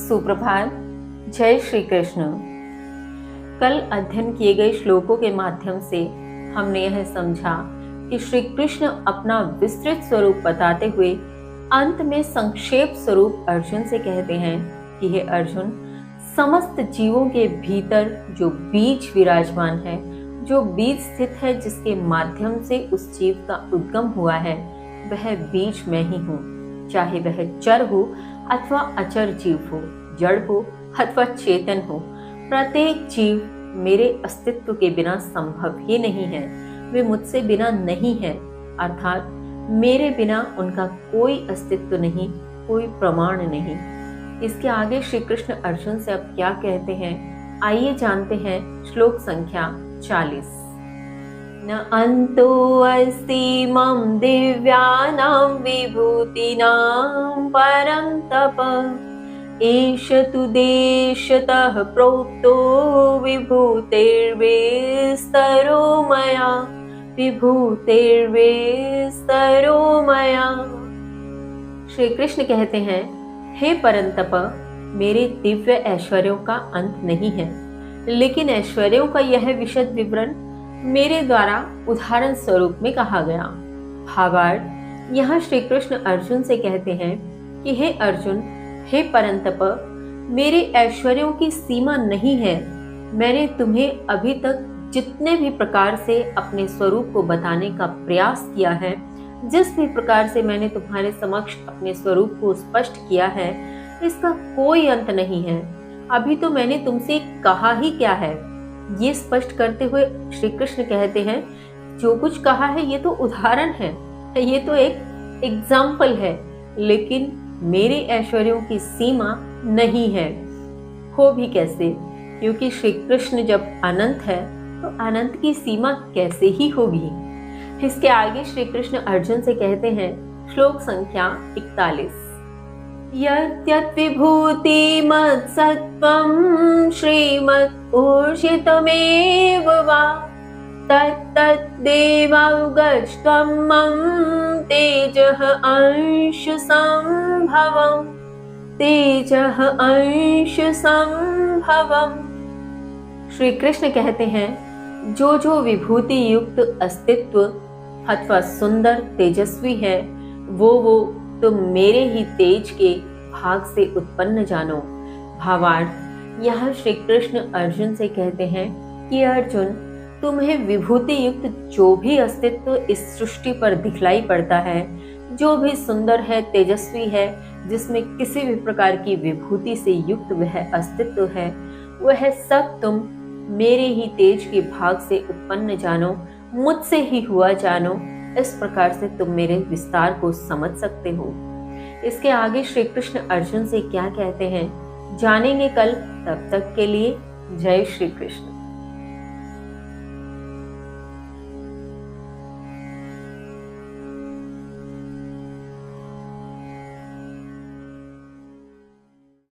सुप्रभात। जय श्री कृष्ण। कल अध्ययन किए गए श्लोकों के माध्यम से हमने यह समझा कि श्री कृष्ण अपना विस्तृत स्वरूप बताते हुए अंत में संक्षेप स्वरूप अर्जुन से कहते हैं कि हे अर्जुन, समस्त जीवों के भीतर जो बीज विराजमान है, जो बीज स्थित है, जिसके माध्यम से उस जीव का उद्गम हुआ है, वह बीज मैं ही हूँ। चाहे वह चर हो अथवा अचर जीव हो, जड़ हो अथवा चेतन हो, प्रत्येक जीव मेरे अस्तित्व के बिना संभव ही नहीं है। वे मुझसे बिना नहीं है, अर्थात मेरे बिना उनका कोई अस्तित्व नहीं, कोई प्रमाण नहीं। इसके आगे श्री कृष्ण अर्जुन से अब क्या कहते हैं, आइए जानते हैं। श्लोक संख्या 40। न अंतो अस्ति मम दिव्यानां विभूतिनां परं तप, एष तु देशतः प्रोक्तो विभूतिर्विस्तरो मया, विभूतिर्विस्तरो मया। श्री कृष्ण कहते हैं, हे परंतप, मेरे दिव्य ऐश्वर्यों का अंत नहीं है, लेकिन ऐश्वर्यों का यह विशद विवरण मेरे द्वारा उदाहरण स्वरूप में कहा गया। भावार्थ, यहाँ श्री कृष्ण अर्जुन से कहते हैं कि हे अर्जुन, हे परंतप, मेरे ऐश्वर्यों की सीमा नहीं है। मैंने तुम्हें अभी तक जितने भी प्रकार से अपने स्वरूप को बताने का प्रयास किया है, जिस भी प्रकार से मैंने तुम्हारे समक्ष अपने स्वरूप को स्पष्ट किया है, इसका कोई अंत नहीं है। अभी तो मैंने तुमसे कहा ही क्या है। ये स्पष्ट करते हुए श्री कृष्ण कहते हैं, जो कुछ कहा है ये तो उदाहरण है, ये तो एक एग्जाम्पल है, लेकिन मेरे ऐश्वर्यों की सीमा नहीं है। हो भी कैसे, क्योंकि श्री कृष्ण जब अनंत है तो अनंत की सीमा कैसे ही होगी। इसके आगे श्री कृष्ण अर्जुन से कहते हैं, श्लोक संख्या 41। यत् विभूति मत्सत्वं श्रीमत् ऊर्जितमेव वा, तत्तद्देवावगच्छत्वं मम तेजः अंश संभवम्, तेजः अंश संभवम्। श्री कृष्ण कहते हैं, जो जो विभूति युक्त अस्तित्व अथवा सुंदर तेजस्वी है, वो तुम मेरे ही तेज के भाग से उत्पन्न जानो। भावार्थ, यहाँ श्री कृष्ण अर्जुन से कहते हैं कि अर्जुन, तुम्हें विभूति युक्त जो भी अस्तित्व इस सृष्टि पर दिखलाई पड़ता है, जो भी सुंदर है, तेजस्वी है, जिसमें किसी भी प्रकार की विभूति से युक्त वह अस्तित्व है, वह सब तुम मेरे ही तेज के भाग से उत्पन्न जानो, मुझसे ही हुआ जानो। इस प्रकार से तुम मेरे विस्तार को समझ सकते हो। इसके आगे श्री कृष्ण अर्जुन से क्या कहते हैं, जानेंगे कल। तब तक के लिए जय श्री कृष्ण।